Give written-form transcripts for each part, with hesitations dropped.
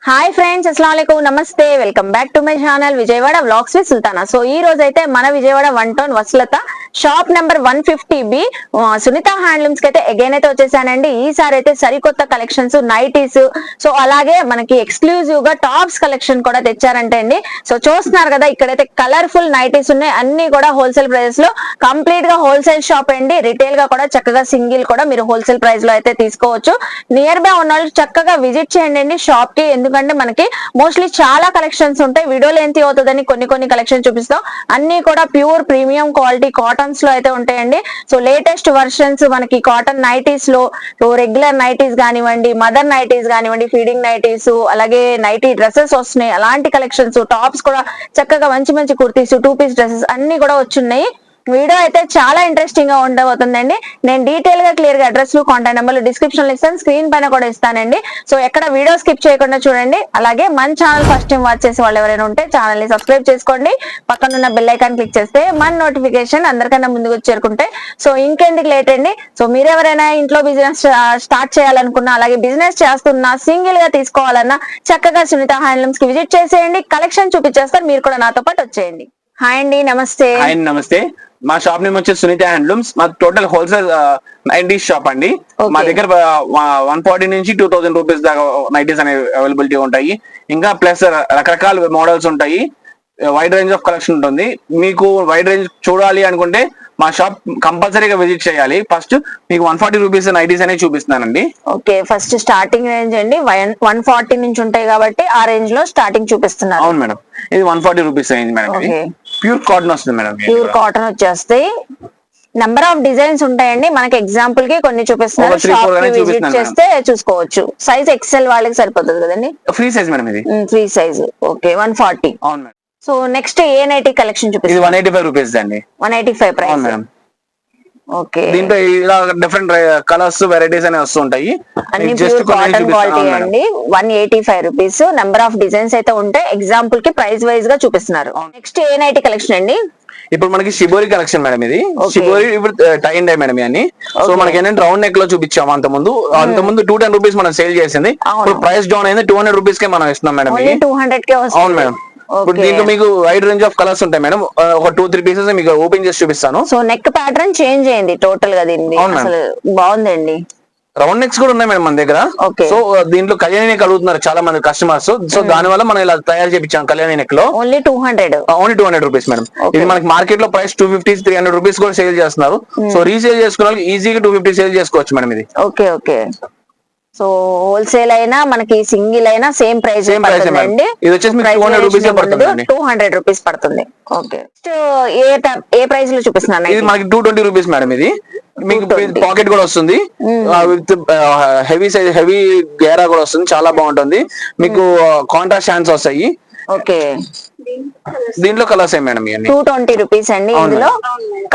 Hi friends, అస్సలాముఅలైకుం, నమస్తే. Welcome back to my channel Vijayawada vlogs with Sultana. So ఈ రోజు అయితే మన విజయవాడ 1 టౌన్ వసలత shop number 150B Sunitha handlooms కి అయితే అగైన్ అయితే వచ్చేసానండి. ఈసారి అయితే సరికొత్త కలెక్షన్స్, నైటీస్, సో అలాగే మనకి ఎక్స్క్లూజివ్ గా టాప్స్ కలెక్షన్ కూడా తెచ్చారంటే అండి. సో చూస్తున్నారు కదా, ఇక్కడైతే కలర్ఫుల్ నైటీస్ ఉన్నాయి. అన్ని కూడా హోల్సేల్ ప్రైస్ లో, కంప్లీట్ గా హోల్సేల్ షాప్ అండి. రిటైల్ గా కూడా చక్కగా సింగిల్ కూడా మీరు హోల్సేల్ ప్రైస్ లో అయితే తీసుకోవచ్చు. నియర్ బై ఉన్న వాళ్ళు చక్కగా విజిట్ చేయండి షాప్ కి. ఎందుకంటే మనకి మోస్ట్లీ చాలా కలెక్షన్స్ ఉంటాయి. వీడియో లెంత్ అవుతుందని కొన్ని కలెక్షన్ చూపిస్తాం. అన్ని కూడా ప్యూర్ ప్రీమియం క్వాలిటీ కాటన్స్ లో అయితే ఉంటాయండి. సో లేటెస్ట్ వర్షన్స్ మనకి కాటన్ నైటీస్ లో, రెగ్యులర్ నైటీస్ కానివ్వండి, మదర్ నైటీస్ కానివ్వండి, ఫీడింగ్ నైటీస్, అలాగే నైటీ డ్రెస్సెస్ వస్తున్నాయి. అలాంటి కలెక్షన్స్, టాప్స్ కూడా చక్కగా మంచి మంచి కుర్తీస్, 2 పీస్ డ్రెస్సెస్ అన్ని కూడా వచ్చున్నాయి. వీడియో అయితే చాలా ఇంట్రెస్టింగ్ గా ఉండబోతుందండి. నేను డీటెయిల్ గా క్లియర్ గా అడ్రస్ లు, కాంటాక్ట్ నెంబర్లు డిస్క్రిప్షన్ లో ఇస్తాను, స్క్రీన్ పైన కూడా ఇస్తానండి. సో ఎక్కడ వీడియో స్కిప్ చేయకుండా చూడండి. అలాగే మన ఛానల్ ఫస్ట్ టైం వాచ్ చేసే వాళ్ళు ఎవరైనా ఉంటే ఛానల్ ని సబ్స్క్రైబ్ చేసుకోండి. పక్కన ఉన్న బెల్ ఐకాన్ క్లిక్ చేస్తే మన నోటిఫికేషన్ అందరికన్నా ముందుకు చేరుకుంటే. సో ఇంకెందుకు లేట్ అండి. సో మీరెవరైనా ఇంట్లో బిజినెస్ స్టార్ట్ చేయాలనుకున్నా, అలాగే బిజినెస్ చేస్తున్నా, సింగిల్ గా తీసుకోవాలన్నా చక్కగా సునీత హ్యాండ్లూమ్స్ కి విజిట్ చేసేయండి. కలెక్షన్ చూపించేస్తారు, మీరు కూడా నాతో పాటు వచ్చేయండి. హాయ్ అండి, నమస్తే. నమస్తే. మా షాప్ నేమ్ వచ్చేసి సునీత హ్యాండ్లూమ్స్. మా టోటల్ హోల్సేల్ నైటీస్ షాప్ అండి. మా దగ్గర 140 నుంచి 2000 రూపీస్ దాకా నైటీస్ అనేవి అవైలబిలిటీ ఉంటాయి. ఇంకా ప్లస్ రకరకాల మోడల్స్ ఉంటాయి. వైడ్ రేంజ్ ఆఫ్ కలెక్షన్ ఉంటుంది. మీకు వైడ్ రేంజ్ చూడాలి అనుకుంటే మా షాప్ కంపల్సరీగా విజిట్ చేయాలి. ఫస్ట్ మీకు 140 రూపీస్ నైటీస్ అనేవి చూపిస్తున్నానండి. ఓకే, ఫస్ట్ స్టార్టింగ్ రేంజ్ అండి 140 నుంచి ఉంటాయి కాబట్టి ఆ రేంజ్ లో స్టార్టింగ్ చూపిస్తున్నారు. అవును మేడం, ఇది 140 rupees range madam. Pure cotton వస్తుంది మేడం. ప్యూర్ కాటన్ వచ్చేస్తాయి. నెంబర్ ఆఫ్ డిజైన్స్ ఉంటాయండి. మనకి ఎగ్జాంపుల్ కి కొన్ని చూపిస్తున్నారు. షాప్ కి విజిట్ చేస్తే చూసుకోవచ్చు. సైజ్ ఎక్సెల్ వాళ్ళకి సరిపోతుంది కదండి. ఫ్రీ సైజ్ మేడం, ఇది ఫ్రీ సైజ్. ఓకే, 140. అవును మేడం. సో నెక్స్ట్ ఏ నైటీ కలెక్షన్ చూపిస్తుంది? ఇది 185 రూపీస్ అండి. 185 ప్రైస్. అవును మేడం. ఓకే, దీంట్లో ఇలా డిఫరెంట్ కలర్స్, వెరైటీస్ అనేవి వస్తుంటాయి. అన్ని ప్యూర్ కాటన్ క్వాలిటీ అండి. 185 రూపీస్. నెంబర్ ఆఫ్ డిజైన్స్ అయితే ఉంటాయి. ఎగ్జాంపుల్ కి ప్రైస్ వైజ్ గా చూపిస్తున్నారు. నెక్స్ట్ ఏ నైటీ కలెక్షన్ అండి? ఇప్పుడు మనకి షిబోరి కలెక్షన్ మేడం. ఇది షిబోరి ఇప్పుడు టై అండ్ డై మేడం. ఇవన్నీ సో మనకి ఏంటంటే రౌండ్ నెక్ లో చూపించాము. అంత ముందు 210 రూపీస్ మనం సేల్ చేసింది. ఇప్పుడు ప్రైస్ డౌన్ అయింది, 200 రూపీస్ కే మనం ఇస్తున్నాం మేడం. 200 అవును మేడం. ఇప్పుడు దీంట్లో మీకు వైడ్ రేంజ్ ఆఫ్ కలర్స్ ఉంటాయి మేడం. ఒక 2-3 పీసెస్ మీకు ఓపెన్ చేసి చూపిస్తాను. సో నెక్ ప్యాటర్న్ చేంజ్ అయింది టోటల్ గా. దీన్ని అసలు బాగుందండి. రౌండ్ నెక్స్ కూడా ఉన్నాయి మేడం మన దగ్గర. సో దీంట్లో కళ్యాణి నెక్ అడుగుతున్నారు చాలా మంది కస్టమర్స్. సో దాని వల్ల మనం ఇలా తయారు చేయించాం కళ్యాణి నెక్ లో. Only 200 rupees madam. ఇది మనకి మార్కెట్ లో ప్రైస్ 250-300 రూపీస్ కూడా సేల్ చేస్తున్నారు. సో రీసేల్ చేసుకున్న వాళ్ళకి ఈజీగా 250 సేల్ చేసుకోవచ్చు మేడం. ఇది ఓకే ఓకే. సో హోల్సేల్ అయినా మనకి సింగిల్ అయినా సేమ్ ప్రైస్ పడుతుందండి. ఇది వచ్చేసి 200 రూపీస్ పడుతుంది. 200 రూపీస్ పడుతుంది. ఓకే, ఏ ప్రైస్ లో చూపిస్తున్నారు? ఇది మనకి 220 రూపీస్ మేడం. ఇది మీకు పాకెట్ కూడా వస్తుంది, విత్ హెవీ సైజ్, హెవీ గేరా కూడా వస్తుంది. చాలా బాగుంటుంది. మీకు కాంట్రాస్ట్ హ్యాండ్స్ వస్తాయి. ఓకే, దీంట్లో కలర్స్ ఏ మేడం? 220 రూపీస్ అండి. ఇందులో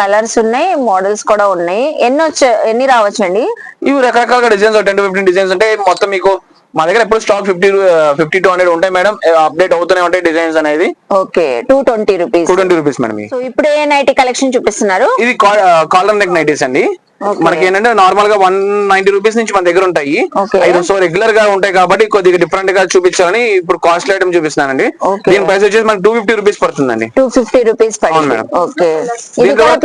కలర్స్ ఉన్నాయి, మోడల్స్ కూడా ఉన్నాయి. ఎన్ని రావచ్చు అండి? ఇవి రకరకాల డిజైన్స్ 10-15 డిజైన్స్ ఉంటాయి. మొత్తం మీకు మా దగ్గర ఎప్పుడు స్టాక్ 50-100 ఉంటాయి మేడం. అప్డేట్ అవుతూనే ఉంటాయి డిజైన్స్ అనేది. Okay, 220 rupees madam. సో ఇప్పుడు ఏ నైటీ కలెక్షన్ చూపిస్తున్నారు? ఇది కాలర్ నెక్ నైటీస్ అండి. మనకి ఏంటంటే నార్మల్ గా 190 రూపీస్ నుంచి మన దగ్గర ఉంటాయి. సో రెగ్యులర్ గా ఉంటాయి కాబట్టి కొద్దిగా డిఫరెంట్ గా చూపించాలని ఇప్పుడు కాస్ట్లీ ఐటమ్ చూపిస్తున్నానండి. దీని ప్రైస్ వచ్చేసి మనకి 250 రూపీస్ పడుతుందండి. 250 రూపీస్. అవును madam. Okay,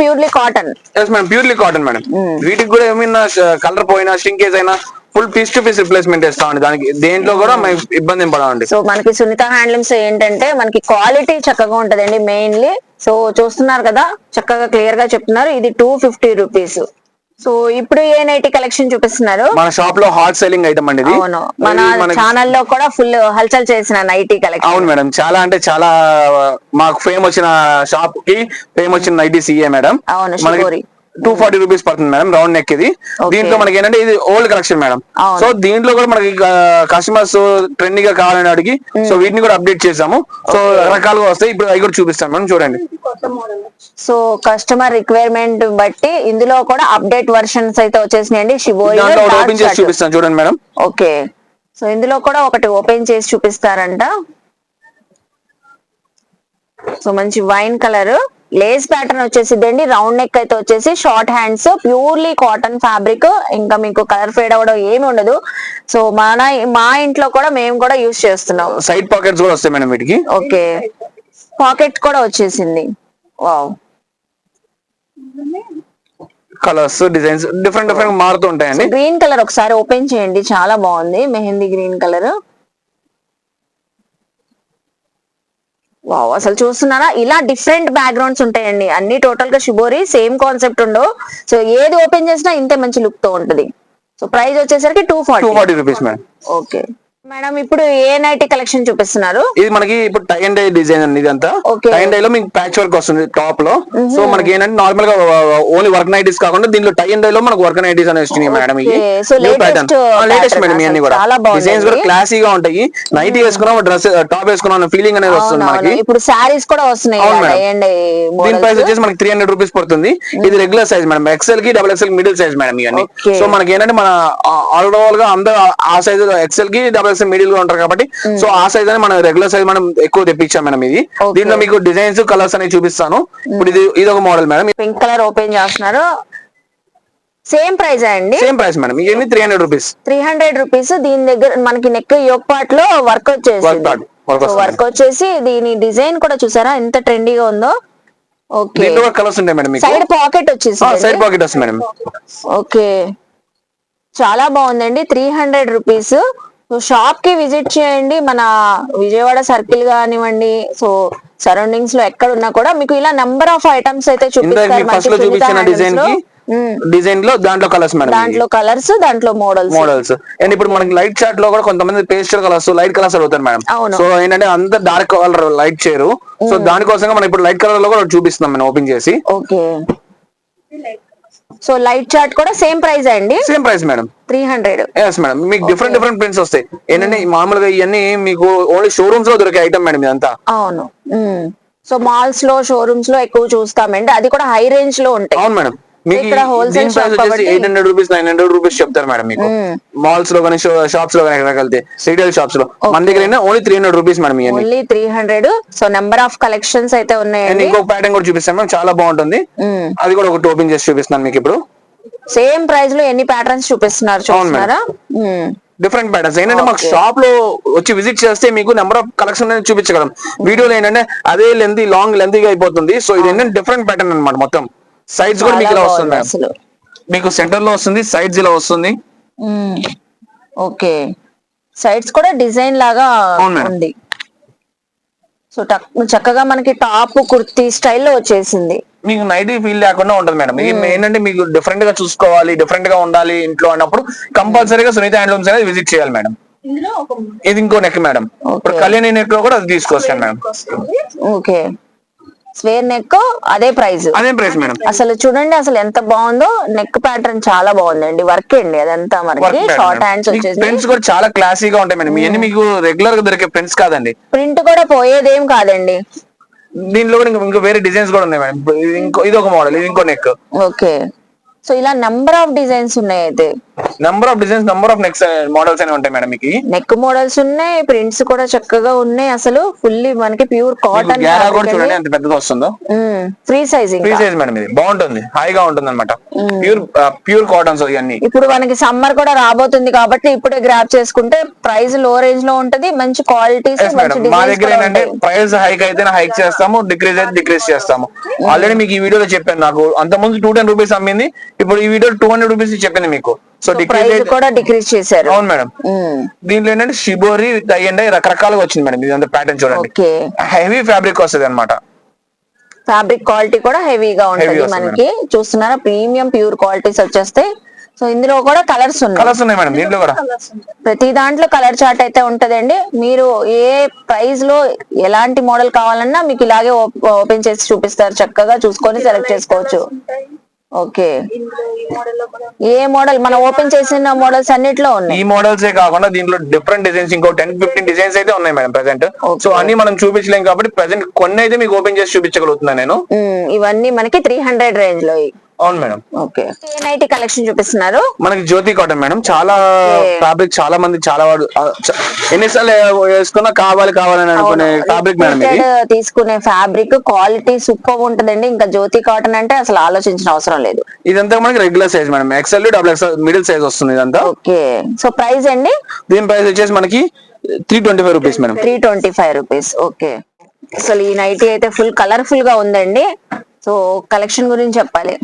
purely cotton. Yes madam, purely cotton madam. వీటికి కూడా ఏమైనా కలర్ పోయినా, షింకేజ్ అయినా full piece to piece replacement ఇస్తామండి. దానికి దేంట్లో కూడా ఇబ్బంది పడమండి. సో మనకి సునీత హ్యాండ్లూమ్స్ ఏంటంటే మనకి క్వాలిటీ చక్కగా ఉంటదండి మెయిన్లీ. సో చూస్తున్నారు కదా, చక్కగా క్లియర్ గా చెప్తున్నారు. ఇది 250 రూపీస్. సో ఇప్పుడు ఏ నైటీ కలెక్షన్ చూపిస్తున్నారు? మన షాప్ లో హాట్ సెల్లింగ్ ఐటమ్ అండి ఇది. అవును, మన ఛానల్ లో కూడా ఫుల్ హల్చల్ చేసిన నైటీ కలెక్షన్. అవును మేడం, చాలా అంటే చాలా మాకు ఫేమ్ వచ్చిన షాప్ కి ఫేమ్ వచ్చిన నైటీస్ ఇయే మేడం. అవును, 240 రూపీస్ పడుతుంది మేడం. రౌండ్ నెక్ ఇది. దీంట్లో మనకి ఏంటంటే ఇది ఓల్డ్ కలెక్షన్ మేడం. సో దీంట్లో కూడా మనకి కస్టమర్స్ ట్రెండింగ్ గా కావాలని అడిగి సో వీటిని కూడా అప్డేట్ చేసాము. సో రకరకాలుగా వస్తాయి. ఇప్పుడు అవి కూడా చూపిస్తాను మేడం, చూడండి. సో కస్టమర్ రిక్వైర్మెంట్ బట్టి ఇందులో కూడా అప్డేట్ వర్షన్స్ అయితే వచ్చేసినాయండి. ఓపెన్ చేసి చూపిస్తాను, చూడండి మేడం. ఓకే, సో ఇందులో కూడా ఒకటి ఓపెన్ చేసి చూపిస్తారంట. సో మంచి వైన్ కలర్. లేస్ ప్యాటర్న్ వచ్చేసిద్దండి, రౌండ్ నెక్ అయితే వచ్చేసి short hands, purely cotton fabric, ఇంకా మీకు కలర్ ఫేడ్ అవ్వడం ఏమి ఉండదు. సో మా ఇంట్లో కూడా మేము కూడా యూస్ చేస్తున్నాం. సైడ్ పాకెట్స్ కూడా వస్తాయి మేడం వీటికి. ఓకే, పాకెట్ కూడా వచ్చేసింది. Wow, colours designs different different మారుతూ ఉంటాయండి. గ్రీన్ కలర్ ఒకసారి ఓపెన్ చేయండి, చాలా బాగుంది, మెహందీ గ్రీన్ కలర్. వావ్, అసలు చూస్తున్నారా ఇలా డిఫరెంట్ బ్యాక్గ్రౌండ్స్ ఉంటాయండి అన్ని. టోటల్ గా షిబోరి సేమ్ కాన్సెప్ట్ ఉండవు. సో ఏది ఓపెన్ చేసినా ఇంతే మంచి లుక్ తో ఉంటది. సో ప్రైస్ వచ్చేసరికి 240 రూపీస్ మేడం. ఓకే మేడం, ఇప్పుడు ఏ నైటీ కలెక్షన్ చూపిస్తున్నారు? ఇది మనకి ఇప్పుడు టై అండ్ డై డిజైన్ అండి. ఇదంతా టై అండ్ డై లో మీకు ప్యాచ్ వర్క్ వస్తుంది టాప్ లో. సో మనకి ఏంటంటే నార్మల్ గా ఓన్లీ వర్క్ నైటీస్ కాకుండా దీంట్లో టై అండ్ డై లో మనకు వర్క్ నైటీస్ అనేవి వస్తున్నాయి మేడం. లేటెస్ట్ మేడం ఇవన్నీ కూడా డిజైన్స్ కూడా క్లాసీగా ఉంటాయి. నైటీ వేసుకున్నా డ్రెస్ టాప్ వేసుకున్నా ఫీలింగ్ అనేది వస్తుంది మనకి. ఇప్పుడు సారీస్ కూడా వస్తున్నాయి. దీని ప్రైస్ వచ్చేసి మనకి 300 రూపీస్ పడుతుంది. ఇది రెగ్యులర్ సైజ్ మేడం, ఎక్సెల్ కి double XL middle size madam ఇవన్నీ. సో మనకి ఏంటంటే మన ఆల్ ఓవర్ గా అందరూ ఆ సైజ్ ఎక్సెల్ కి డబుల్ ఎక్సెల్ మిడిల్ గా ఉంటారు కాబట్టి సో ఆ సైజ్ అని మనం రెగ్యులర్ సైజ్ మనం ఎక్కువ తెప్పించాం మేడం. ఇది దీంట్లో మీకు డిజైన్స్ కలర్స్ అనేవి చూపిస్తాను. ఇప్పుడు ఇది ఒక model madam. Pink colour open చేస్తున్నారు. సేమ్ ప్రైస్ అండి? సేమ్ ప్రైస్ మేడం, ఇవన్నీ 300 రూపీస్. 300 రూపీస్. దీని దగ్గర మనకి నెక్ యోక్ పార్ట్ లో వర్క్ వచ్చేసి దీని డిజైన్ కూడా చూసారా ఎంత ట్రెండీగా ఉందో. ఓకే, కలర్స్ ఉంటాయి మేడం. సైడ్ పాకెట్ వచ్చేసి సైడ్ పాకెట్ వస్తుంది మేడం. ఓకే, చాలా బాగుందండి. 300 రూపీస్. సో షాప్ కి విజిట్ చేయండి, మన విజయవాడ సర్కిల్ కానివ్వండి, సో సరౌండింగ్స్ లో ఎక్కడ ఉన్నా కూడా మీకు ఇలా నెంబర్ ఆఫ్ ఐటమ్స్ అయితే చూపిస్తారు. డిజైన్ లో దాంట్లో కలర్స్ మేడం, దాంట్లో కలర్స్, దాంట్లో మోడల్స్. అండ్ ఇప్పుడు మనకి లైట్ చార్ట్ లో కూడా కొంతమంది పేస్టల్ కలర్స్ లైట్ కలర్స్ అడుగుతారు మేడం. సో ఏంటంటే అంత డార్క్ కలర్ లైట్ చేయరు. సో దానికోసంగా మనం ఇప్పుడు లైట్ కలర్ లో కూడా చూపిస్తున్నాం మనం ఓపెన్ చేసి. ఓకే, సో లైట్ చార్ట్ కూడా సేమ్ ప్రైస్ అండి? Same price madam, 300. Yes madam. మీకు డిఫరెంట్ డిఫరెంట్ ప్రింట్స్ వస్తాయి. ఏంటంటే మామూలుగా ఇవన్నీ మీకు ఓన్లీ షోరూమ్స్ లో దొరికే ఐటమ్ మేడం ఇదంతా. అవును, సో మాల్స్ లో షోరూమ్స్ లో ఎక్కువ చూస్తామండి, అది కూడా హై రేంజ్ లో ఉంటాయి. అవును మేడం. మీకు హోల్సేల్ ప్రైస్ వచ్చేసి 800 రూపీస్ 900 రూపీస్ చెప్తారు మేడం మీకు. మాల్స్ లో కానీ షాప్స్ లో కానీ వెళ్తే రీటైల్ షాప్స్ లో మన దగ్గర only 300 rupees madam. Only 300. So number of collections అయితే ఉన్నాయండి. ఇంకొక ప్యాటర్న్ కూడా చూపిస్తాను మేడం, చాలా బాగుంటుంది. అది కూడా ఒకటి ఓపెన్ చేసి చూపిస్తాను మీకు ఇప్పుడు. సేమ్ ప్రైస్ లో ఎన్ని ప్యాటర్న్స్ చూపిస్తున్నారు చూస్తున్నారా? Different patterns. ఏంటంటే మాకు షాప్ లో వచ్చి విజిట్ చేస్తే మీకు నెంబర్ ఆఫ్ కలెక్షన్ అనేది చూపించగలం. వీడియోలో ఏంటంటే అదే లాంగ్ లెంతీగా అయిపోతుంది. సో ఇది ఏంటంటే డిఫరెంట్ ప్యాటర్న్ అనమాట. మొత్తం సైడ్స్ కూడా మీకు ఇలా వస్తుంది, మీకు సెంటర్ లో వస్తుంది, సైడ్స్ ఇలా వస్తుంది. ఓకే, సైడ్స్ కూడా డిజైన్ లాగా ఉంది. సో చక్కగా మనకి టాప్ కుర్తీ స్టైల్లో వచ్చేసింది. మీకు నైటీ ఫీల్ లేకుండా ఉంటుంది మేడం. ఏంటంటే మీకు డిఫరెంట్ గా చూసుకోవాలి, డిఫరెంట్ గా ఉండాలి ఇంట్లో అన్నప్పుడు కంపల్సరీగా సునీత హ్యాండ్లూమ్స్ అనేది విజిట్ చేయాలి మేడం. ఇది ఇంకో నెక్ మేడం, ఇప్పుడు కళ్యాణి నెక్ లో కూడా అది తీసుకొస్తాను మేడం. ఓకే, స్వేర్ నెక్ అదే ప్రైస్ మేడం. అసలు చూడండి అసలు ఎంత బాగుందో. నెక్ ప్యాటర్న్ చాలా బాగుందండి, వర్క్ అండి అదంతా. మనకి షార్ట్ హ్యాండ్స్ వచ్చేసి ప్రింట్స్ కూడా చాలా క్లాసీగా ఉంటాయి మేడం. ఇవన్నీ మీకు రెగ్యులర్ గా దొరికే ప్రింట్స్ కాదండి. ప్రింట్ కూడా పోయేదేం కాదండి. దీంట్లో కూడా ఇంకా వేరే డిజైన్స్ కూడా ఉన్నాయి మేడం. ఇది ఒక మోడల్, ఇది ఇంకో నెక్. ఓకే, సో ఇలా నంబర్ ఆఫ్ డిజైన్స్ ఉన్నాయి. అయితే number of designs, number of necks models అనేవి ఉంటాయి మేడం. మీకు నెక్ మోడల్స్ ఉన్నాయి, ప్రింట్స్ కూడా చక్కగా ఉన్నాయి. అసలు ఫుల్లీ మనకి ప్యూర్ కాటన్. కూడా చూడండి ఎంత పెద్దగా వస్తుందో. Free sizing madam. ఇది బాగుంటుంది, హాయిగా ఉంటుంది అనమాట. ప్యూర్ కాటన్స్ ఇవన్నీ. ఇప్పుడు మనకి సమ్మర్ కూడా రాబోతుంది కాబట్టి ఇప్పుడే గ్రాప్ చేసుకుంటే ప్రైస్ లో రేంజ్ లో ఉంటది, మంచి క్వాలిటీ. మా దగ్గర ఏంటంటే ప్రైస్ హైక్ అయితే హైక్ చేస్తాము, డిక్రీజ్ అయితే డిక్రీజ్ చేస్తాము. ఆల్రెడీ మీకు ఈ వీడియోలో చెప్పాను. నాకు అంత ముందు 210 రూపీస్ అమ్మింది, ఇప్పుడు ఈ వీడియో 200 రూపీస్ చెప్పింది మీకు. సో డిక్రీజ్ కూడా డిక్రీజ్ చేశారు. అవును మేడం. దీంట్లో ఏంటంటే షిబోరి టై అండ్ డై రకరకాలుగా వచ్చింది మేడం. ఇది ప్యాటర్న్ చూడండి, హెవీ ఫ్యాబ్రిక్ వస్తుంది అనమాట. ఫ్యాబ్రిక్ క్వాలిటీ కూడా హెవీగా ఉంటుంది మనకి. చూస్తున్నారా, ప్రీమియం ప్యూర్ క్వాలిటీస్ వచ్చేస్తాయి. సో ఇందులో కూడా కలర్స్ ఉన్నాయి మేడం. దీంట్లో కూడా ప్రతి దాంట్లో కలర్ చార్ట్ అయితే ఉంటదండి. మీరు ఏ ప్రైస్ లో ఎలాంటి మోడల్ కావాలన్నా మీకు ఇలాగే ఓపెన్ చేసి చూపిస్తారు, చక్కగా చూసుకొని సెలెక్ట్ చేసుకోవచ్చు. ఓకే, ఏ మోడల్ మనం ఓపెన్ చేసిన మోడల్స్ అన్నిట్లో ఉన్నాయి. ఈ మోడల్స్ కాకుండా దీంట్లో డిఫరెంట్ డిజైన్స్ ఇంకో 10-15 డిజైన్స్ అయితే ఉన్నాయి మేడం ప్రెసెంట్. సో అన్ని మనం చూపించలేం కాబట్టి ప్రెసెంట్ కొన్ని అయితే మీకు ఓపెన్ చేసి చూపించగలుగుతున్నాను నేను. ఇవన్నీ మనకి 300 రేంజ్ లో. అవును మేడం. ఓకే, ఏ నైటీ కలెక్షన్ చూపిస్తున్నారు? మనకి జ్యోతి కాటన్ మేడం. చాలా ఫ్యాబ్రిక్ చాలా మంది చాలా వాడు ఎన్నిసార్లు వేసుకున్నా కావాలని అనుకునే ఫ్యాబ్రిక్ మేడం ఇది. తీసుకునే ఫ్యాబ్రిక్ క్వాలిటీ సూపర్ ఉంటదండి. ఇంకా జ్యోతి కాటన్ అంటే అసలు ఆలోచించిన అవసరం లేదు. ఇదంతా మనకి regular size madam. XL double XL middle size వస్తుంది ఇదంతా. ఓకే, సో ప్రైస్ అండి? దీని ప్రైస్ వచ్చేసి మనకి 325 రూపీస్ మేడం. 325 రూపీస్. ఓకే, అసలు ఈ నైటీ అయితే ఫుల్ కలర్ఫుల్ గా ఉందండి. సో కలెక్షన్ గురించి చెప్పాలి.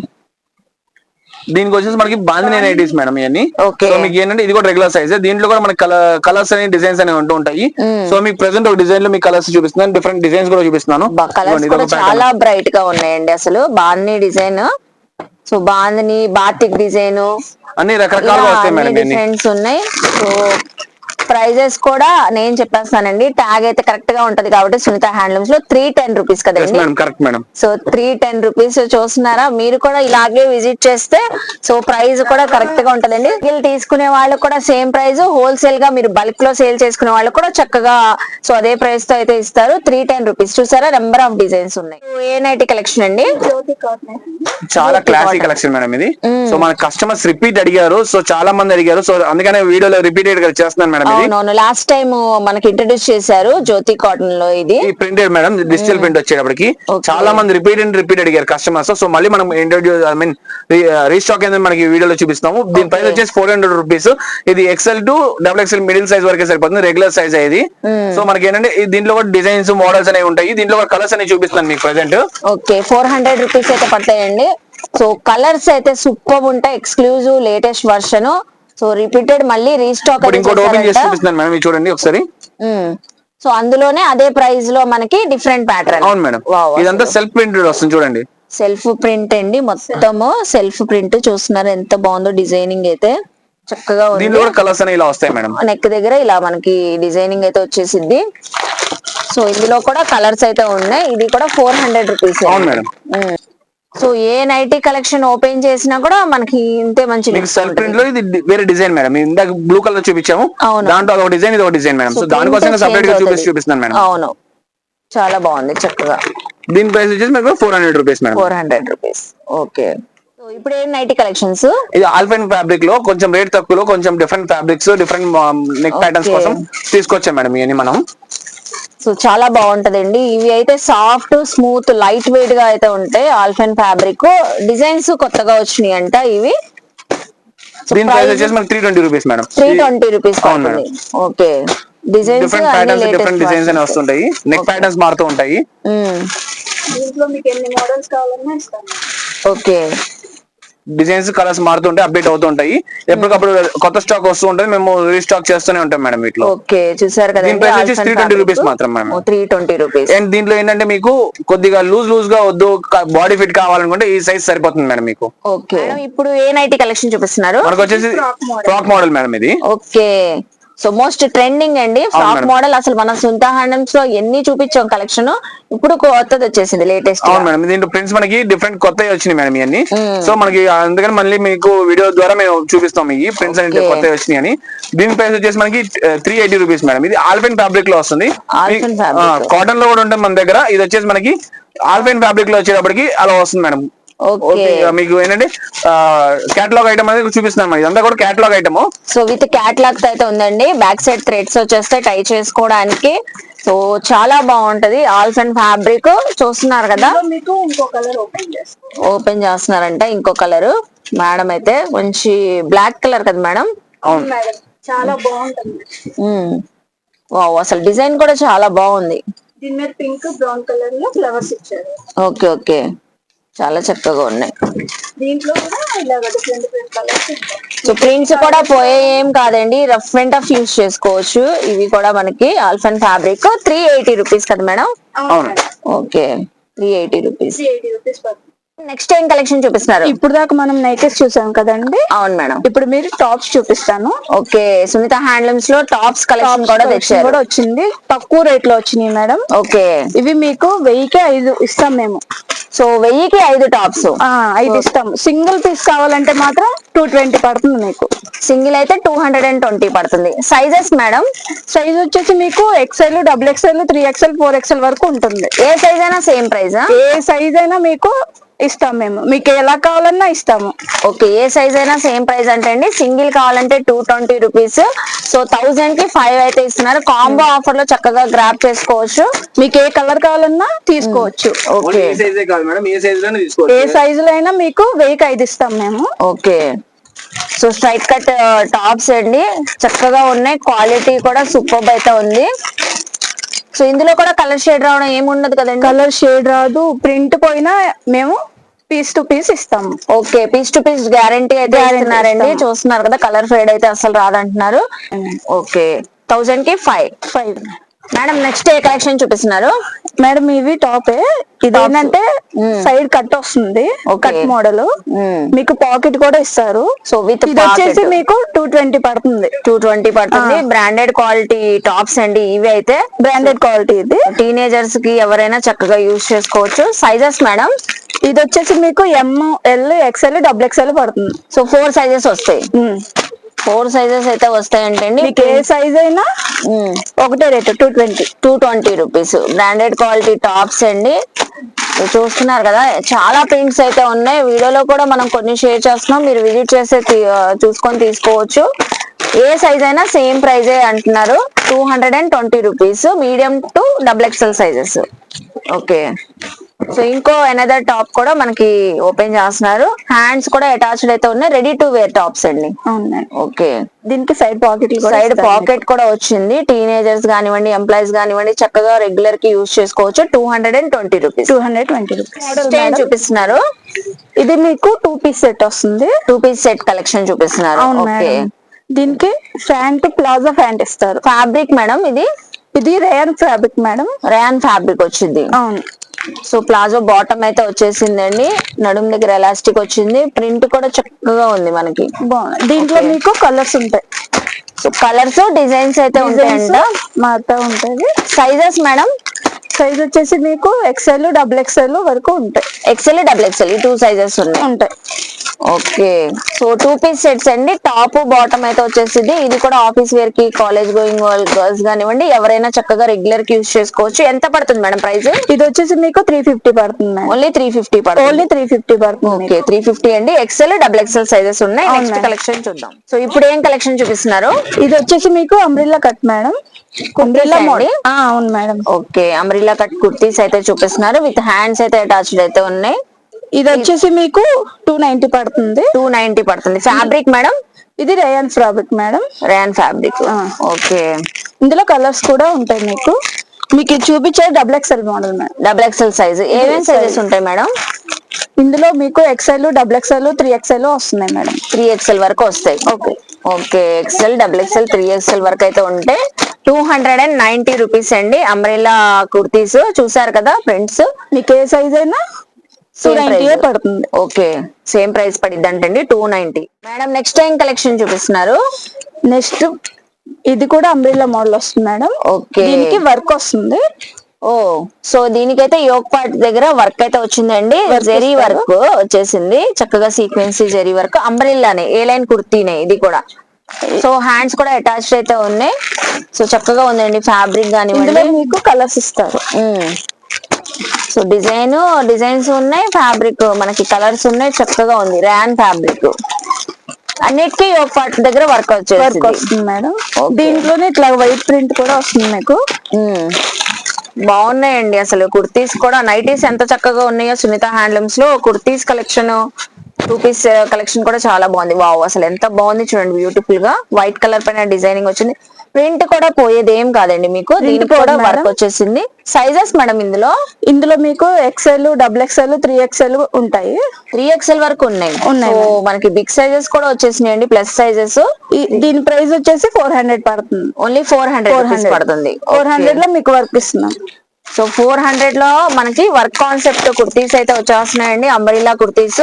దీనికి వచ్చేసి మనకి బాందిని నైటీస్ మేడం ఇవన్నీ. సో మీకు ఏంటంటే ఇది కూడా రెగ్యులర్ సైజ్. దీంట్లో కూడా మనకి కలర్స్ అని డిజైన్స్ అనేవి ఉంటూ ఉంటాయి. సో మీకు ప్రెసెంట్ ఒక డిజైన్ లో మీకు కలర్స్ చూపిస్తున్నాను, డిఫరెంట్ డిజైన్స్ కూడా చూపిస్తున్నాను. చాలా బ్రైట్ గా ఉన్నాయండి అసలు. Bandhani design, so bandhani batik design అన్ని రకరకాలుగా వస్తాయి మేడం. డిజైన్స్ ఉన్నాయి. సో ప్రైజెస్ కూడా నేను చెప్పేస్తానండి. ట్యాగ్ అయితే కరెక్ట్ గా ఉంటది కాబట్టి సునీత హ్యాండ్లూమ్స్ లో 310 రూపీస్ కదండి. Correct madam. సో 310 రూపీస్ చూస్తున్నారా? మీరు కూడా ఇలాగే విజిట్ చేస్తే సో ప్రైస్ కూడా కరెక్ట్ గా ఉంటదండి. తీసుకునే వాళ్ళు కూడా సేమ్ ప్రైస్, హోల్సేల్ గా మీరు బల్క్ లో సేల్ చేసుకునే వాళ్ళు కూడా చక్కగా సో అదే ప్రైస్ తో అయితే ఇస్తారు. 310 రూపీస్. చూసారా, నెంబర్ ఆఫ్ డిజైన్స్ ఉన్నాయి. ఏ నైటీ కలెక్షన్ అండి? చాలా క్లాసిక్ కలెక్షన్ మేడం ఇది. సో మన కస్టమర్స్ రిపీట్ అడిగారు, సో చాలా మంది అడిగారు, సో అందుకనే వీడియోలో రిపీటెడ్ గా చేస్తున్నాను మేడం. అవునవును, లాస్ట్ టైం మనకి ఇంట్రడ్యూస్ చేశారు జ్యోతి కాటన్ లో. ఇది ప్రింటెడ్ మేడం, డిజిటల్ ప్రింట్ వచ్చేటప్పటికి చాలా మంది రిపీట్ అడిగారు కస్టమర్స్. సో మళ్ళీ మనం ఇంట్రడ్యూస్ రీస్టాక్ అనేది మనకి వీడియోలో చూపిస్తాము. దీని ప్రైస్ వచ్చేసి 400 రూపీస్. ఇది XL to double XL middle size వరకే సరిపోతుంది, రెగ్యులర్ సైజ్ ఇది. సో మనకి ఏంటంటే దీంట్లో కూడా డిజైన్స్ మోడల్స్ అనేవి ఉంటాయి. దీంట్లో కూడా కలర్స్ అనేవి చూపిస్తాను మీకు ప్రెసెంట్. ఓకే, 400 రూపీస్ అయితే పడతాయండి. సో కలర్స్ అయితే సూపర్ ఉంటాయి, exclusive latest version. So repeated మళ్ళీ రీస్టాక్ చూడండి ఒకసారి. సో అందులోనే అదే ప్రైస్ లో మనకి డిఫరెంట్ ప్యాటర్న్. అవును మేడం, ఇదంతా సెల్ఫ్ ప్రింటెడ్ వస్తుంది చూడండి. సెల్ఫ్ ప్రింట్ అండి, మొత్తము సెల్ఫ్ ప్రింట్. చూస్తున్నారు ఎంత బాగుందో డిజైనింగ్ అయితే చక్కగా ఉంది. దీనిలో కూడా కలర్స్ అనేవి ఇలా వస్తాయి మేడం. నెక్ దగ్గర ఇలా మనకి డిజైనింగ్ అయితే వచ్చేసింది. సో ఇందులో కూడా కలర్స్ అయితే ఉన్నాయి. ఇది కూడా 400 రూపీస్. అవును మేడం. సో ఏ నైటీ కలెక్షన్ ఓపెన్ చేసినా కూడా మనకి ఇంతే మంచి సెల్ఫ్ ప్రింట్ లో ఇది వేరే డిజైన్ మేడం. ఇందాక బ్లూ కలర్ చూపించాము, దాంట్లో ఒక డిజైన్, ఇది ఒక డిజైన్ మేడం. సో దానికోసం సెపరేట్ గా చూపిస్తున్నాను మేడం. అవును, చాలా బాగుంది చక్కగా. దీని ప్రైస్ వచ్చేసి మీకు 400 rupees madam. 400 rupees. Okay, so ఇప్పుడు ఏం నైటీ కలెక్షన్స్? ఇది ఆల్ఫైన్ ఫ్యాబ్రిక్ లో కొంచెం రేట్ తక్కువలో కొంచెం different fabrics, different neck patterns కోసం తీసుకొచ్చాం మేడం ఇవన్నీ మనం. సో చాలా బాగుంటదండి. ఇవి అయితే సాఫ్ట్, స్మూత్, లైట్ వెయిట్ గా అయితే ఉంటాయి. ఆల్ఫైన్ ఫ్యాబ్రిక్ డిజైన్స్ కొత్తగా వచ్చినాయి అంట ఇవి. దీని ప్రైస్ వచ్చేసి మనకి 320 rupees madam. 320 rupees. Okay, designs different patterns, different designs అనేవి వస్తుంటాయి. నెక్ ప్యాటర్న్స్ మారుతూ ఉంటాయి. దీంట్లో మీకు ఎన్ని మోడల్స్ కావాలన్నా ఇస్తాను. ఓకే, డిజైన్స్ కలర్స్ మారుతుంటాయి, అప్డేట్ అవుతుంటాయి. ఎప్పటికప్పుడు కొత్త స్టాక్ వస్తూ ఉంటుంది, మేము రీస్టాక్ చేస్తూనే ఉంటాం మేడం వీటిలో. ఓకే, చూసారు కదా. దీని ప్రైస్ వచ్చేసి 320 రూపీస్ మాత్రం మేడం. 320 రూపీస్. అండ్ దీంట్లో ఏంటంటే మీకు కొద్దిగా లూజ్ గా వద్దు, బాడీ ఫిట్ కావాలనుకుంటే ఈ సైజ్ సరిపోతుంది మేడం మీకు. ఓకే, ఇప్పుడు ఏ నైటీ కలెక్షన్ చూపిస్తున్నారు? మనకు వచ్చేసి ఫ్రాక్ మోడల్ మేడం ఇది. ఓకే, సో మోస్ట్ ట్రెండింగ్ అండి ఫ్రాక్ మోడల్. అసలు మన సునీత హ్యాండ్లూమ్స్ లో ఎన్ని చూపించాం కలెక్షన్, ఇప్పుడు కొత్తది వచ్చేసింది లేటెస్ట్. అవును మేడం, దీంట్లో ప్రింట్స్ మనకి డిఫరెంట్ కొత్తవి వచ్చినాయి మేడం ఇవన్నీ. సో మనకి అందుకని మళ్ళీ మీకు వీడియో ద్వారా మేము చూపిస్తాం ఈ ప్రింట్స్ అనేది కొత్తవి వచ్చినాయి అని. దీని ప్రైస్ వచ్చేసి మనకి 380 రూపీస్ మేడం. ఇది ఆల్ఫైన్ ఫ్యాబ్రిక్ లో వస్తుంది, కాటన్ లో కూడా ఉంటుంది మన దగ్గర. ఇది వచ్చేసి మనకి ఆల్ఫైన్ ఫ్యాబ్రిక్ లో వచ్చేటప్పటికి అలా వస్తుంది మేడం. మీకు ఏంటంటే క్యాటలాగ్ ఐటమ్ అనేది చూపిస్తున్నాం. ఇదంతా కూడా catalogue item. So with catalogue అయితే ఉందండి. బ్యాక్ సైడ్ థ్రెడ్స్ వచ్చేస్తే టై చేసుకోవడానికి. సో చాలా బాగుంటది. ఆల్ఫైన్ ఫ్యాబ్రిక్ చూస్తున్నారు కదా. మీకు ఇంకో కలర్ ఓపెన్ చేస్తున్నారంట, ఇంకో కలర్. మేడం అయితే మంచి బ్లాక్ కలర్ కదా మేడం. అవును, చాలా బాగుంటుంది. వావ్, అసలు డిజైన్ కూడా చాలా బాగుంది. దీని మీద పింక్ బ్రౌన్ కలర్ లో ఫ్లవర్స్ ఇచ్చారు. ఓకే ఓకే, చాలా చక్కగా ఉన్నాయి. దీంట్లో కూడా ఇలాగ డిఫరెంట్ కలర్స్. సో ప్రింట్స్ కూడా పోయే ఏం కాదండి, రఫ్ అండ్ టఫ్ యూస్ చేసుకోవచ్చు. ఇవి కూడా మనకి ఆల్ఫైన్ ఫ్యాబ్రిక్ 380 రూపీస్ కదా మేడం. Okay, 380 rupees. నెక్స్ట్ ఏం కలెక్షన్ చూపిస్తున్నారు? ఇప్పుడు దాకా మనం నైటీస్ చూసాం కదండి. అవును మేడం, ఇప్పుడు మీరు టాప్స్ చూపిస్తాను. ఓకే, సునీత హ్యాండ్లూమ్స్ లో టాప్స్ కలెక్షన్ కూడా తెచ్చారు. కూడా వచ్చింది, తక్కువ రేట్ లో వచ్చినాయి మేడం. ఓకే, ఇవి మీకు 1000కి 5 ఇస్తాం మేము. సో 1000కి 5 టాప్స్ 5 ఇస్తాం. సింగిల్ పీస్ కావాలంటే మాత్రం 220 పడుతుంది మీకు. సింగిల్ అయితే 220 పడుతుంది. Sizes madam? సైజ్ వచ్చేసి మీకు XL, double XL, 3XL, 4XL వరకు ఉంటుంది. ఏ సైజ్ అయినా సేమ్ ప్రైస్? ఏ సైజ్ అయినా మీకు ఇస్తాం మేము, మీకు ఎలా కావాలన్నా ఇస్తాము. ఓకే, ఏ సైజ్ అయినా సేమ్ ప్రైస్ అంటే అండి. సింగిల్ కావాలంటే 220 రూపీస్. సో 1000 కి 5 అయితే ఇస్తున్నారు. కాంబో ఆఫర్ లో చక్కగా గ్రాప్ చేసుకోవచ్చు. మీకు ఏ కలర్ కావాలన్నా తీసుకోవచ్చు. ఓకే, ఏ సైజే కాదు మేడం, ఏ సైజ్ లోనే ఏ తీసుకోవచ్చు. సైజులో అయినా మీకు 1000కి 5 ఇస్తాం మేము. Okay. So straight cut tops అండి, చక్కగా ఉన్నాయి. క్వాలిటీ కూడా సూపర్ అయితే ఉంది. సో ఇందులో కూడా కలర్ షేడ్ రావడం ఏముండదు కదండి. కలర్ షేడ్ రాదు, ప్రింట్ పోయినా మేము పీస్ టు పీస్ ఇస్తాము. Okay, piece to piece guarantee అయితే ఇస్తున్నారండి. ఇస్తాము. చూస్తున్నారు కదా, కలర్ ఫేడ్ అయితే అసలు రాదంటున్నారు. ఓకే, 1000 కి 5. 5 మేడం నెక్స్ట్ ఏ కలెక్షన్ చూపిస్తున్నారు? మేడం ఇవి టాపే. ఇదేంటంటే సైడ్ కట్ వస్తుంది, Okay. Cut model. మీకు పాకెట్ కూడా ఇస్తారు. సో విత్ ఇది వచ్చేసి మీకు 220 పడుతుంది. 220 పడుతుంది. బ్రాండెడ్ క్వాలిటీ టాప్స్ అండి ఇవి అయితే. బ్రాండెడ్ క్వాలిటీ ఇది. టీనేజర్స్ కి ఎవరైనా చక్కగా యూజ్ చేసుకోవచ్చు. Sizes madam? ఇది వచ్చేసి మీకు ML XL XXL పడుతుంది. సో 4 సైజెస్ వస్తాయి. 4 సైజెస్ అయితే వస్తాయంటండి. మీకు ఏ సైజ్ అయినా ఒకటే rate 220. 220 rupees. Branded quality tops అండి. చూస్తున్నారు కదా, చాలా ప్రింట్స్ అయితే ఉన్నాయి. వీడియోలో కూడా మనం కొన్ని షేర్ చేస్తున్నాం, మీరు విజిట్ చేస్తే చూసుకొని తీసుకోవచ్చు. ఏ సైజ్ అయినా సేమ్ ప్రైజే అంటున్నారు. 220 rupees, medium to XXL sizes. Okay, so ఇంకో ఎనదర్ టాప్ కూడా మనకి ఓపెన్ చేస్తున్నారు. హ్యాండ్స్ కూడా అటాచ్డ్ అయితే ఉన్నాయి. రెడీ టు వేర్ టాప్స్ అండి. అవునండి. ఓకే, దీనికి సైడ్ పాకెట్ సైడ్ పాకెట్ కూడా వచ్చింది. టీనేజర్స్ కానివ్వండి, ఎంప్లాయీస్ కానివ్వండి, చక్కగా రెగ్యులర్ కి యూజ్ చేసుకోవచ్చు. 220 రూపీస్. 220 రూపీస్. చూపిస్తున్నారు. ఇది మీకు 2 పీస్ సెట్ వస్తుంది. 2 పీస్ సెట్ కలెక్షన్ చూపిస్తున్నారు. అవును ఓకే, మేడం. దీనికి ప్యాంట్, ప్లాజో ప్యాంట్ ఇస్తారు. ఫ్యాబ్రిక్ మేడం ఇది rayon fabric madam. Rayon fabric వచ్చింది. అవును. సో ప్లాజో బాటమ్ అయితే వచ్చేసిందండి. నడుం దగ్గర ఎలాస్టిక్ వచ్చింది. ప్రింట్ కూడా చక్కగా ఉంది మనకి. బాగుంది. దీంట్లో మీకు కలర్స్ ఉంటాయి. సో కలర్స్, డిజైన్స్ అయితే ఉంటాయంట. మాతో ఉంటుంది. Sizes madam? సైజ్ వచ్చేసి మీకు XL XXL వరకు ఉంటాయి. XL XXL ఈ 2 సైజెస్ ఉంటాయి. ఓకే, సో 2 పీస్ సెట్స్ అండి. టాప్ బాటమ్ అయితే వచ్చేసింది. ఇది కూడా ఆఫీస్ వేర్ కి, కాలేజ్ గోయింగ్ గర్ల్స్ కానివ్వండి, ఎవరైనా చక్కగా రెగ్యులర్ కి యూజ్ చేసుకోవచ్చు. ఎంత పడుతుంది మేడం ప్రైస్? ఇది వచ్చేసి మీకు 350 పడుతుంది. ఓన్లీ 350 పడుతుంది. ఓన్లీ 350 పడుతుంది. ఓకే, 350 అండి. XL XXL సైజెస్ ఉన్నాయి. నెక్స్ట్ కలెక్షన్ చూద్దాం. సో ఇప్పుడు ఏం కలెక్షన్ చూపిస్తున్నారు? ఇది వచ్చేసి మీకు umbrella cut madam. Umbrella model. అవును madam. Okay, umbrella cut kurtis అయితే చూపిస్తున్నారు. విత్ హ్యాండ్స్ అయితే అటాచ్డ్ అయితే ఉన్నాయి. ఇది వచ్చేసి మీకు 290 పడుతుంది. 290 పడుతుంది. Fabric madam? ఇది rayon fabric madam. Rayon fabric. Okay, ఇందులో కలర్స్ కూడా ఉంటాయి. మీకు ఇది చూపించే XXL model madam. XXL size. ఏమేమి సైజెస్ ఉంటాయి మేడం? ఇందులో మీకు XL XXL 3XL వస్తున్నాయి మేడం. 3XL వరకు వస్తాయి. Okay. Okay, XL XXL 3XL వరకు అయితే ఉంటాయి. 290 రూపీస్ అండి. అంబ్రెల్లా కుర్తీస్ చూసారు కదా ఫ్రెండ్స్. మీకు ఏ సైజ్ అయినా 290 పడుతుంది. ఓకే, సేమ్ ప్రైస్ పడిద్ది అంటండి 290. మేడం నెక్స్ట్ టైం కలెక్షన్ చూపిస్తున్నారు. నెక్స్ట్ ఇది కూడా అంబ్రెల్లా మోడల్ వస్తుంది మేడం. ఓకే, దీనికి వర్క్ వస్తుంది. ఓ, సో దీనికైతే యోక్ పార్ట్ దగ్గర వర్క్ అయితే వచ్చిందండి. జెరీ వర్క్ వచ్చేసింది. చక్కగా సీక్వెన్సీ జెరీ వర్క్. అంబ్రెల్లానే, ఏ లైన్ కుర్తీనే ఇది కూడా. సో హ్యాండ్స్ కూడా అటాచ్డ్ అయితే ఉన్నాయి. సో చక్కగా ఉందండి ఫ్యాబ్రిక్ కానివ్వండి. మీకు కలర్స్ ఇస్తారు. సో డిజైన్స్ ఉన్నాయి, ఫ్యాబ్రిక్ మనకి కలర్స్ ఉన్నాయి. చక్కగా ఉంది. Rayon fabric. అన్నిటికీ ఒక పార్ట్ దగ్గర వర్క్ వస్తుంది మేడం. దీంట్లోనే ఇట్లా వైట్ ప్రింట్ కూడా వస్తుంది మీకు. బాగున్నాయండి అసలు కుర్తీస్ కూడా. నైటీస్ ఎంత చక్కగా ఉన్నాయో సునీత హ్యాండ్లూమ్స్ లో. కుర్తీస్ కలెక్షన్, 2 పీస్ కలెక్షన్ కూడా చాలా బాగుంది. వావ్, అసలు ఎంత బాగుంది చూడండి. బ్యూటిఫుల్ గా వైట్ కలర్ పైన డిజైనింగ్ వచ్చింది. ప్రింట్ కూడా పోయేది ఏం కాదండి మీకు. దీనికి కూడా వర్క్ వచ్చేసింది. సైజెస్ మేడం ఇందులో మీకు XL XXL 3XL ఉంటాయి. 3XL వరకు ఉన్నాయి. సో మనకి బిగ్ సైజెస్ కూడా వచ్చేసినాయండి, ప్లస్ సైజెస్. దీని ప్రైస్ వచ్చేసి 400 పడుతుంది. ఓన్లీ 400 పడుతుంది. 400 లో మీకు వర్క్ ఇస్తున్నాం. సో 400 లో మనకి వర్క్ కాన్సెప్ట్ కుర్తీస్ అయితే వచ్చేస్తున్నాయండి. అంబ్రెల్లా కుర్తీస్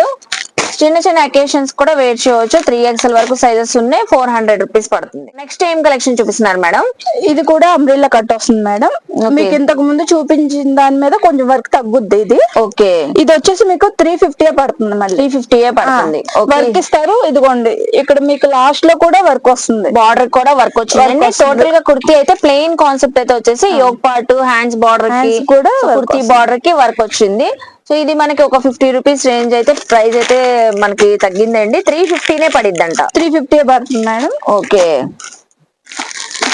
చిన్న చిన్న అకేషన్స్ కూడా వేర్ చేయవచ్చు. 3XL వరకు సైజెస్ ఉన్నాయి. 400 రూపీస్ పడుతుంది. నెక్స్ట్ ఏం కలెక్షన్ చూపిస్తున్నారు మేడం? ఇది కూడా అంబ్రెల్లా కట్ వస్తుంది మేడం. మీకు ఇంతకు ముందు చూపించిన దాని మీద కొంచెం వర్క్ తగ్గుద్ది ఇది. ఓకే, ఇది వచ్చేసి మీకు 350 పడుతుంది. మళ్ళీ 350 పడుతుంది. వర్క్ ఇస్తారు. ఇదిగోండి, ఇక్కడ మీకు లాస్ట్ లో కూడా వర్క్ వస్తుంది. బార్డర్ కూడా వర్క్ వచ్చింది. టోటల్ గా కుర్తీ అయితే ప్లెయిన్ కాన్సెప్ట్ అయితే వచ్చేసి యోక్ పార్ట్, హ్యాండ్స్ బార్డర్ కి కూడా కుర్తీ బార్డర్ కి వర్క్ వచ్చింది. సో ఇది మనకి ఒక 50 రూపీస్ రేంజ్ అయితే ప్రైస్ అయితే మనకి తగ్గిందండి, 350నే పడిద్దంట. 350 పడుతుంది మేడం. ఓకే,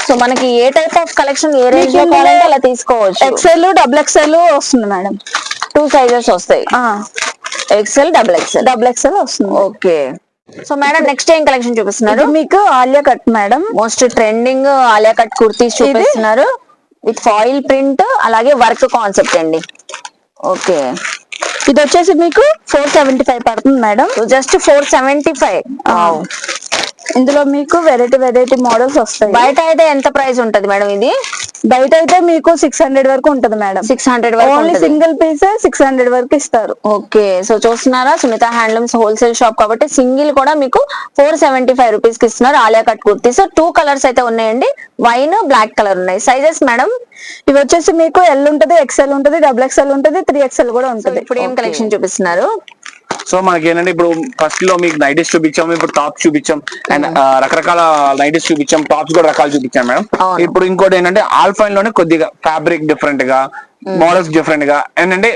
సో మనకి ఏ టైప్ ఆఫ్ కలెక్షన్ ఏ రేంజ్ లో కావాలంటే అలా తీసుకోవచ్చు. ఎక్సెల్ డబుల్ ఎక్సెల్ వస్తుంది మేడం. 2 సైజెస్ వస్తాయి, ఎక్సెల్ డబుల్ ఎక్సెల్ వస్తుంది. ఓకే, సో మేడం నెక్స్ట్ ఏం కలెక్షన్ చూపిస్తున్నారు? మీకు Alia cut madam, most trending Alia cut kurtis చూపిస్తున్నారు విత్ ఫాయిల్ ప్రింట్ అలాగే వర్క్ కాన్సెప్ట్ అండి. ఓకే, ఇది వచ్చేసి మీకు 475 పడుతుంది మేడం. జస్ట్ 475. ఇందులో మీకు వెరైటీ మోడల్స్ వస్తాయి. బయట అయితే ఎంత ప్రైస్ ఉంటది మేడం ఇది? బయట అయితే మీకు 600 వరకు ఉంటది మేడం. 600 వరకు ఓన్లీ సింగిల్ పీస్ 600 వరకు ఇస్తారు. ఓకే, సో చూస్తున్నారా, సునీత హ్యాండ్లూమ్స్ హోల్సేల్ షాప్ కాబట్టి సింగిల్ కూడా మీకు 475 రూపీస్ కి ఇస్తున్నారు. ఆలియా కట్ కుర్తీస్ 2 కలర్స్ అయితే ఉన్నాయండి, వైన్ బ్లాక్ కలర్ ఉన్నాయి. సైజెస్ మేడం ఇవి వచ్చేసి మీకు ఎల్ ఉంటది, ఎక్స్ఎల్ ఉంటది, డబుల్ ఎక్స్ఎల్ ఉంటది, 3XL కూడా ఉంటది. ఇప్పుడు ఏం కలెక్షన్ చూపిస్తున్నారు? సో మనకి ఏంటంటే ఇప్పుడు ఫస్ట్ లో మీకు నైటీస్ చూపించాము, ఇప్పుడు టాప్స్ చూపించాం, అండ్ రకరకాల నైటీస్ చూపించాం, టాప్స్ కూడా రకాలు చూపించాం మేడం. ఇప్పుడు ఇంకోటి ఏంటంటే ఆల్ఫైన్ లోనే కొద్దిగా ఫ్యాబ్రిక్ డిఫరెంట్ గా, మోడల్స్ డిఫరెంట్ గా, ఏంటంటే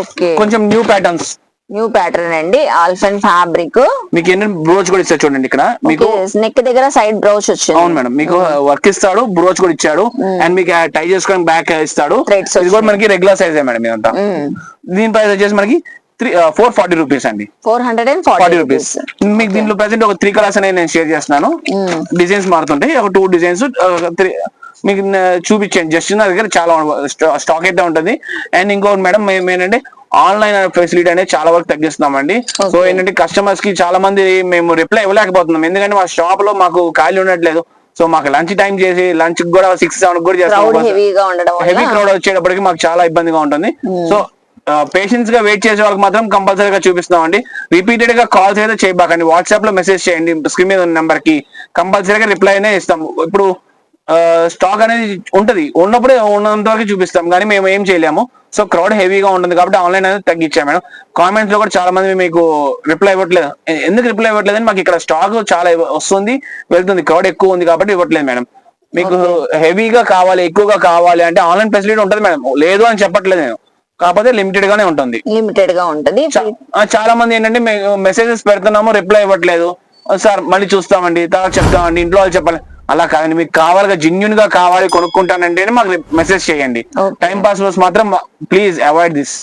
ఓకే కొంచెం న్యూ ప్యాటర్న్స్, న్యూ ప్యాటర్న్ అండి. ఆల్ఫైన్ ఫ్యాబ్రిక్ మీకు ఏంటంటే బ్రోచ్ కూడా ఇస్తారు చూడండి. ఇక్కడ మీకు నెక్ దగ్గర సైడ్ బ్రోచ్ వచ్చింది. అవును మేడం, మీకు వర్క్ ఇస్తాడు, బ్రోచ్ కూడా ఇచ్చాడు, అండ్ మీకు టై చేసుకోవడానికి బ్యాక్ ఇస్తాడు. ఇది కూడా మనకి రెగ్యులర్ సైజ్ మేడం ఇదంతా. దీని ప్రైస్ వచ్చేసి మనకి 440 రూపీస్ అండి. 440 రూపీస్. మీకు దీంట్లో ప్రెసెంట్ ఒక 3 కలర్స్ అనేది నేను షేర్ చేస్తున్నాను. డిజైన్స్ మారుతుంటాయి, ఒక 2 డిజైన్స్ మీకు చూపించాను. జస్ట్ నా దగ్గర చాలా స్టాక్ అయితే ఉంటుంది. అండ్ ఇంకోటి మేడం మేము ఏంటంటే ఆన్లైన్ ఫెసిలిటీ అనేది చాలా వరకు తగ్గిస్తున్నామండి. సో ఏంటంటే కస్టమర్స్ కి చాలా మంది మేము రిప్లై ఇవ్వలేకపోతున్నాం, ఎందుకంటే మా షాప్ లో మాకు ఖాళీ ఉండట్లేదు. సో మాకు లంచ్ టైం చేసి లంచ్ కూడా 6-7 కూడా చేస్తాం. హెవీ క్రౌడ్ వచ్చేటప్పటికి మాకు చాలా ఇబ్బందిగా ఉంటుంది. సో పేషెన్స్ గా వెయిట్ చేసే వాళ్ళకి మాత్రం కంపల్సరీగా చూపిస్తున్నాం అండి. రిపీటెడ్ గా కాల్స్ అయితే చేయబాకండి, వాట్సాప్ లో మెసేజ్ చేయండి, స్క్రీన్ మీద ఉన్న నెంబర్ కి కంపల్సరీగా రిప్లై అనే ఇస్తాము. ఇప్పుడు స్టాక్ అనేది ఉంటది, ఉన్నప్పుడే ఉన్నంత వరకు చూపిస్తాం, కానీ మేము ఏం చేయలేము. సో క్రౌడ్ హెవీగా ఉంటుంది కాబట్టి ఆన్లైన్ అనేది తగ్గించాం మేడం. కామెంట్స్ లో కూడా చాలా మంది మీకు రిప్లై ఇవ్వట్లేదు. ఎందుకు రిప్లై ఇవ్వట్లేదు అని, మాకు ఇక్కడ స్టాక్ చాలా వస్తుంది వెళ్తుంది, క్రౌడ్ ఎక్కువ ఉంది కాబట్టి ఇవ్వట్లేదు మేడం. మీకు హెవీగా కావాలి, ఎక్కువగా కావాలి అంటే ఆన్లైన్ ఫెసిలిటీ ఉంటుంది మేడం, లేదు అని చెప్పట్లేదు నేను, కాకపోతే లిమిటెడ్ గానే ఉంటుంది. చాలా మంది ఏంటంటే మెసేజెస్ పెడుతున్నాము, రిప్లై ఇవ్వట్లేదు, సార్ మళ్ళీ చూస్తామండి, తర్వాత చెప్తామండి, ఇంట్లో వాళ్ళు చెప్పాలి. అలా కాదండి, మీకు కావాలిగా జెన్యూన్ గా కావాలి కొనుక్కుంటానంటే మాకు మెసేజ్ చేయండి. టైం పాస్ మాత్రం ప్లీజ్ అవాయిడ్ దిస్.